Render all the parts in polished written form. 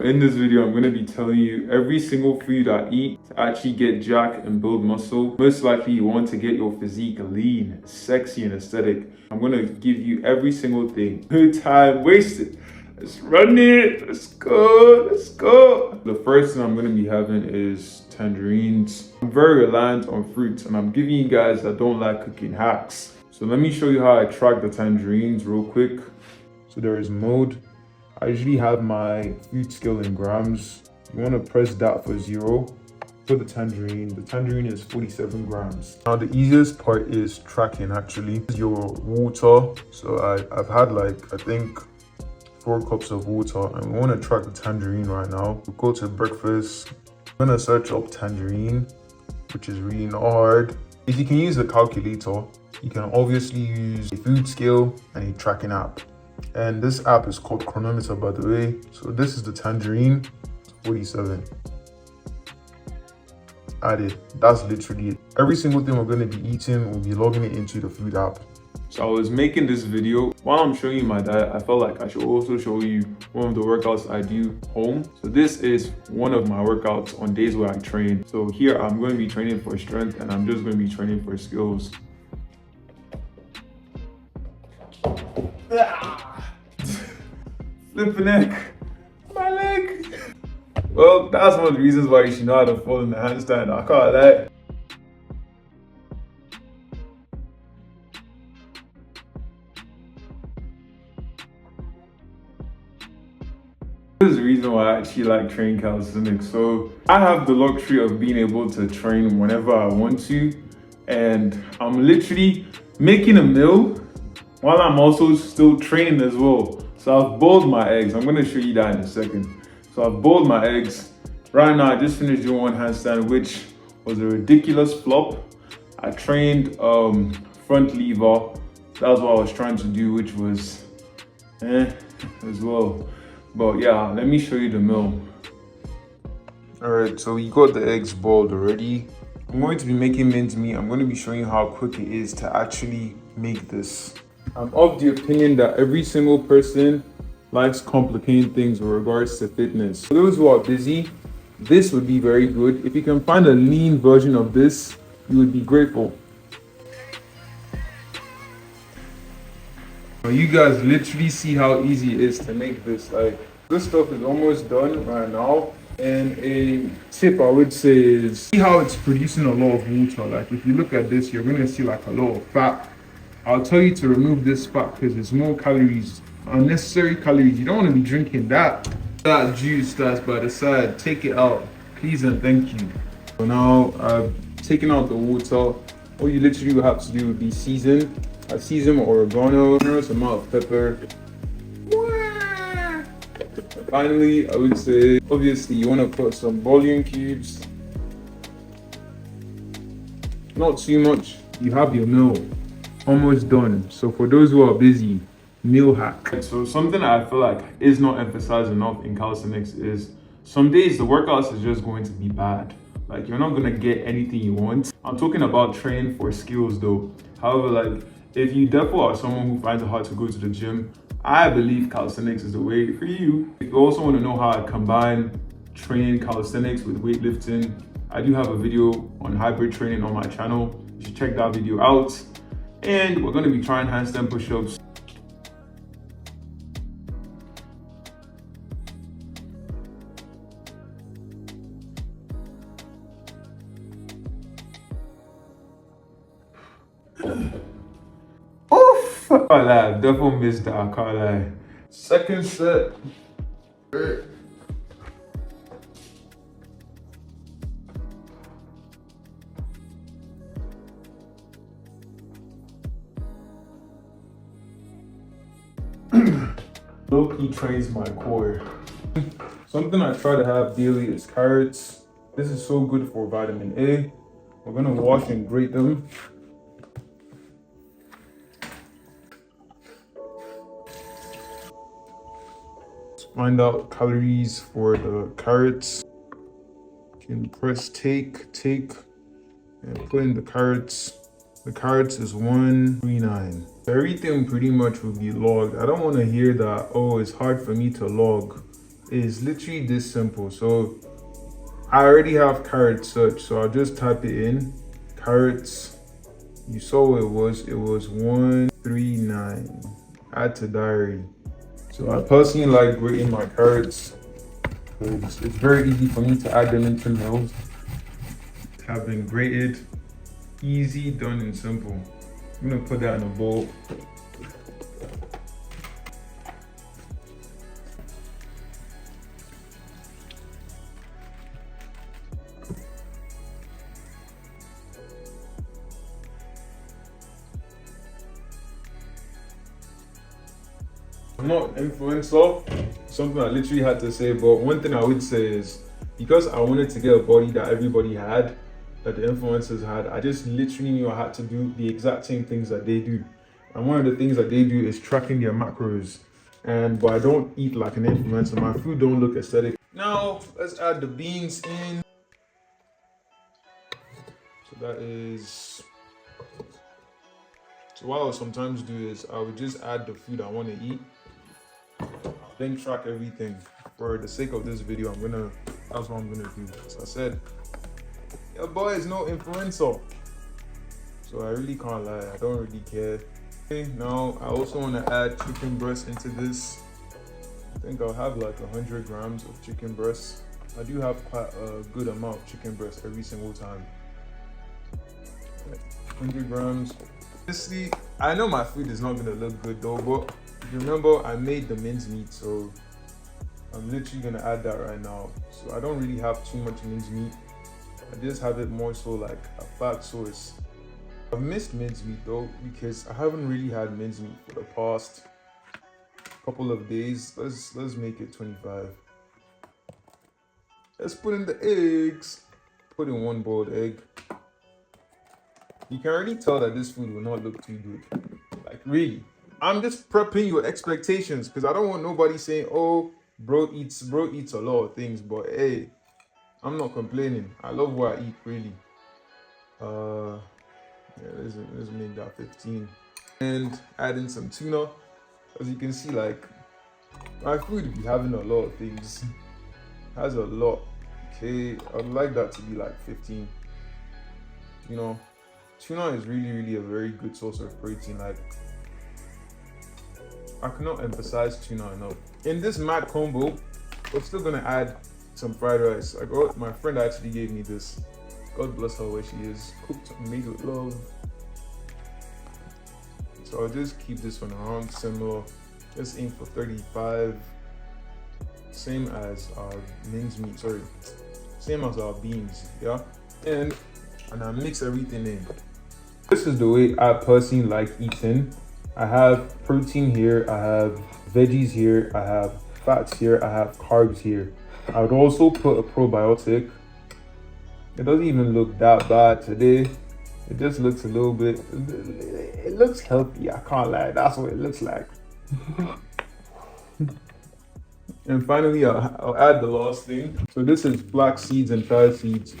In this video, I'm going to be telling you every single food I eat to actually get jacked and build muscle. Most likely you want to get your physique lean, sexy, and aesthetic. I'm going to give you every single thing. No time wasted. Let's run it. Let's go. Let's go. The first thing I'm going to be having is tangerines. I'm very reliant on fruits, and I'm giving you guys that don't like cooking hacks. So let me show you how I track the tangerines real quick. So there is mode. I usually have my food scale in grams. You want to press that for 0. For the tangerine is 47 grams. Now the easiest part is tracking actually. Your water. So I've had like, I think 4 cups of water, and we want to track the tangerine right now. We'll go to breakfast. I'm gonna search up tangerine, which is really not hard. If you can use the calculator, you can obviously use a food scale and a tracking app. And this app is called Chronometer, by the way. So this is the tangerine, 47. Added. That's literally it. Every single thing we're going to be eating, we'll be logging it into the food app. So I was making this video. While I'm showing you my diet, I felt like I should also show you one of the workouts I do home. So this is one of my workouts on days where I train. So here I'm going to be training for strength, and I'm just going to be training for skills. Flipping neck, my leg. Well, that's one of the reasons why you should know how to fall in the handstand. I can't lie. This is the reason why I actually like training calisthenics. So I have the luxury of being able to train whenever I want to, and I'm literally making a meal while I'm also still training as well. So I've boiled my eggs. I'm gonna show you that in a second. So I've boiled my eggs. Right now, I just finished doing one handstand, which was a ridiculous flop. I trained front lever. That was what I was trying to do, which was as well. But yeah, let me show you the meal. All right, so we got the eggs boiled already. I'm going to be making mincemeat. I'm going to be showing you how quick it is to actually make this. I'm of the opinion that every single person likes complicating things with regards to fitness. For those who are busy, this would be very good. If you can find a lean version of this, you would be grateful. Now you guys literally see how easy it is to make this. Like, this stuff is almost done right now. And a tip I would say is, see how it's producing a lot of water. Like if you look at this, you're gonna see like a lot of fat. I'll tell you to remove this fat because it's more calories, unnecessary calories. You don't want to be drinking that juice that's by the side. Take it out, please and thank you. So now I've taken out the water. All you literally will have to do would be season. I season with oregano, generous amount of pepper. Finally, I would say, obviously you want to put some bouillon cubes. Not too much. You have your meal. Almost done. So for those who are busy, meal hack. So something I feel like is not emphasized enough in calisthenics is some days the workouts is just going to be bad. Like you're not gonna get anything you want. I'm talking about training for skills though. However, like if you therefore are someone who finds it hard to go to the gym, I believe calisthenics is the way for you. If you also want to know how I combine training calisthenics with weightlifting, I do have a video on hybrid training on my channel. You should check that video out. And we're going to be trying handstand push-ups. Oof! I can't lie, definitely missed that, I can't lie. Second set. Low-key trains my core. Something I try to have daily is carrots. This is so good for vitamin A. We're gonna wash and grate them. Let's find out calories for the carrots. You can press take, and put in the carrots. The carrots is 139. Everything pretty much will be logged. I don't want to hear that, oh, it's hard for me to log. is literally this simple. So I already have carrot search, so I'll just type it in. Carrots, you saw what it was 139. Add to diary. So I personally like grating my carrots because it's very easy for me to add them into meals. Have been grated, easy, done and simple. I'm gonna put that in a bowl. I'm not an influencer, something I literally had to say, but one thing I would say is because I wanted to get a body that everybody had, that the influencers had, I just literally knew I had to do the exact same things that they do. And one of the things that they do is tracking their macros. But I don't eat like an influencer. My food don't look aesthetic. Now let's add the beans in. So that is. So what I'll sometimes do is I would just add the food I want to eat, then track everything. For the sake of this video, that's what I'm gonna do. As I said, your boy is no influencer, so I really can't lie. I don't really care. Okay, now I also want to add chicken breast into this. I think I'll have like 100 grams of chicken breast. I do have quite a good amount of chicken breast every single time. 100 grams. Honestly, I know my food is not gonna look good though, but remember I made the mincemeat, so I'm literally gonna add that right now. So I don't really have too much mincemeat. I just have it more so like a fat source. I've missed mincemeat though because I haven't really had mincemeat for the past couple of days. Let's make it 25. Let's put in the eggs. Put in one boiled egg. You can already tell that this food will not look too good. Like really. I'm just prepping your expectations because I don't want nobody saying, oh, bro eats a lot of things, but hey, I'm not complaining. I love what I eat, really. Yeah, let's make that 15. And add in some tuna. As you can see, like, my food be having a lot of things. Has a lot. Okay, I'd like that to be like 15. You know, tuna is really a very good source of protein. Like, I cannot emphasize tuna enough. In this mad combo, we're still gonna add some fried rice. My friend actually gave me this. God bless her where she is. Cooked and made with love. So I'll just keep this one around similar. Let's aim for 35. Same as our mincemeat, sorry. Same as our beans, yeah? And I mix everything in. This is the way I personally like eating. I have protein here, I have veggies here, I have fats here, I have carbs here. I would also put a probiotic. It doesn't even look that bad today. It just looks a little bit, it looks healthy, I can't lie, that's what it looks like. And finally, I'll add the last thing. So this is flax seeds and chia seeds,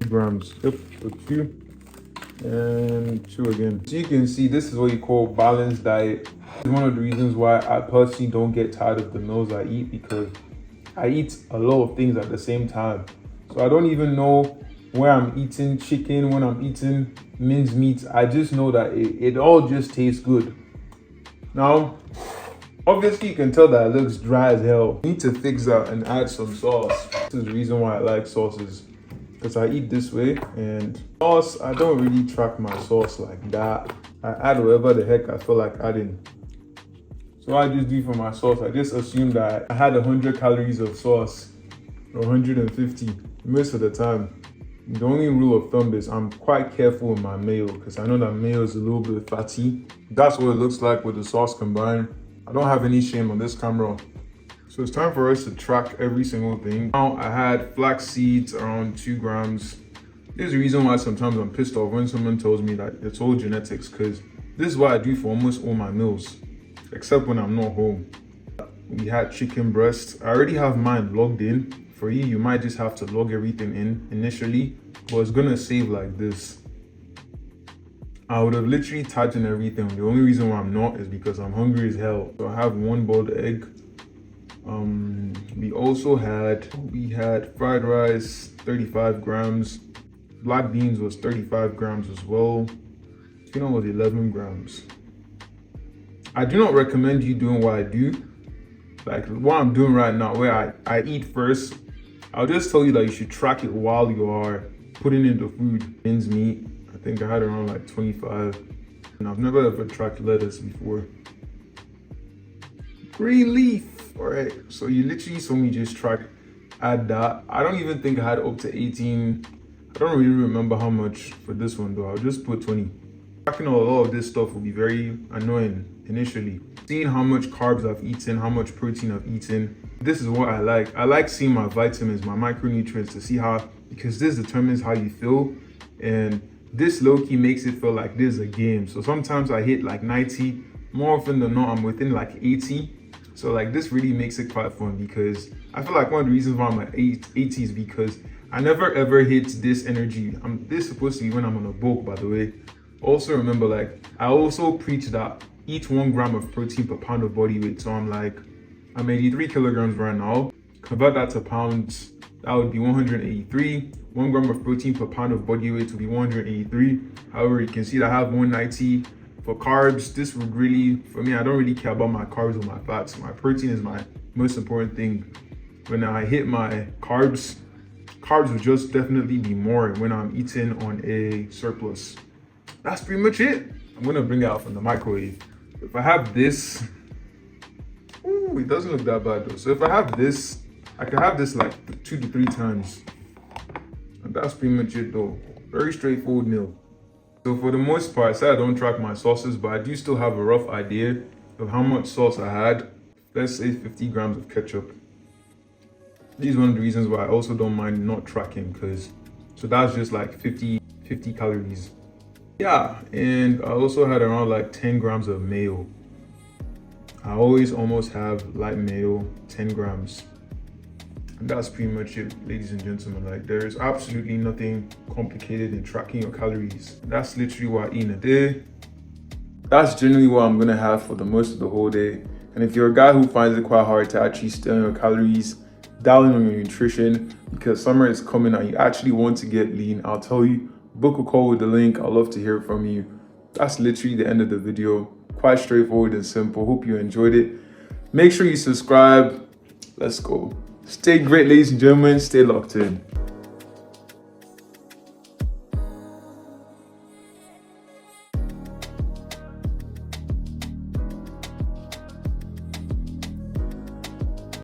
2 grams. Yep, so 2 and 2 again. So you can see this is what you call balanced diet. It's one of the reasons why I personally don't get tired of the meals I eat, because I eat a lot of things at the same time. So I don't even know where I'm eating chicken, when I'm eating mincemeat. I just know that it all just tastes good. Now, obviously you can tell that it looks dry as hell. I need to fix that and add some sauce. This is the reason why I like sauces, because I eat this way, and sauce, I don't really track my sauce like that. I add whatever the heck I feel like adding. So what I just do for my sauce, I just assume that I had 100 calories of sauce, or 150 most of the time. The only rule of thumb is I'm quite careful with my mayo, because I know that mayo is a little bit fatty. That's what it looks like with the sauce combined. I don't have any shame on this camera. So it's time for us to track every single thing. Now I had flax seeds around 2 grams. There's a reason why sometimes I'm pissed off when someone tells me that it's all genetics, because this is what I do for almost all my meals, except when I'm not home. We had chicken breast. I already have mine logged in. For you, you might just have to log everything in initially, but it's gonna save like this. I would have literally typed in everything. The only reason why I'm not is because I'm hungry as hell. So I have 1 boiled egg. We also had fried rice, 35 grams. Black beans was 35 grams as well. Tuna was 11 grams. I do not recommend you doing what I do, like what I'm doing right now, where I eat first. I'll just tell you that you should track it while you are putting in the food. Beans meat, I think I had around like 25. And I've never ever tracked lettuce before. Green leaf, all right. So you literally saw me just add that. I don't even think I had up to 18. I don't really remember how much for this one though. I'll just put 20. Tracking a lot of this stuff will be very annoying initially. Seeing how much carbs I've eaten, how much protein I've eaten. This is what I like. I like seeing my vitamins, my micronutrients to see how, because this determines how you feel. And this low-key makes it feel like this is a game. So sometimes I hit like 90. More often than not, I'm within like 80. So like this really makes it quite fun because I feel like one of the reasons why I'm at 80 is because I never ever hit this energy. This is supposed to be when I'm on a bulk, by the way. Also remember, like I also preach that eat 1 gram of protein per pound of body weight. So I'm 83 kilograms right now. Convert that to pounds, that would be 183. 1 gram of protein per pound of body weight would be 183. However, you can see that I have 190. For carbs, this would really, for me, I don't really care about my carbs or my fats. My protein is my most important thing. When I hit my carbs would just definitely be more when I'm eating on a surplus. That's pretty much it. I'm gonna bring it out from the microwave. If I have this, ooh, it doesn't look that bad though. So if I have this, I can have this like 2 to 3 times. And that's pretty much it though. Very straightforward meal. So for the most part, I say I don't track my sauces, but I do still have a rough idea of how much sauce I had. Let's say 50 grams of ketchup. This is one of the reasons why I also don't mind not tracking, so that's just like 50 calories. Yeah, and I also had around like 10 grams of mayo. I always almost have light mayo, 10 grams. And that's pretty much it, ladies and gentlemen. Like there's absolutely nothing complicated in tracking your calories. That's literally what I eat in a day. That's generally what I'm gonna have for the most of the whole day. And if you're a guy who finds it quite hard to actually stay on your calories, dial in on your nutrition, because summer is coming and you actually want to get lean, I'll tell you, book a call with the link. I'd love to hear from you. That's literally the end of the video. Quite straightforward and simple. Hope you enjoyed it. Make sure you subscribe. Let's go. Stay great, ladies and gentlemen. Stay locked in.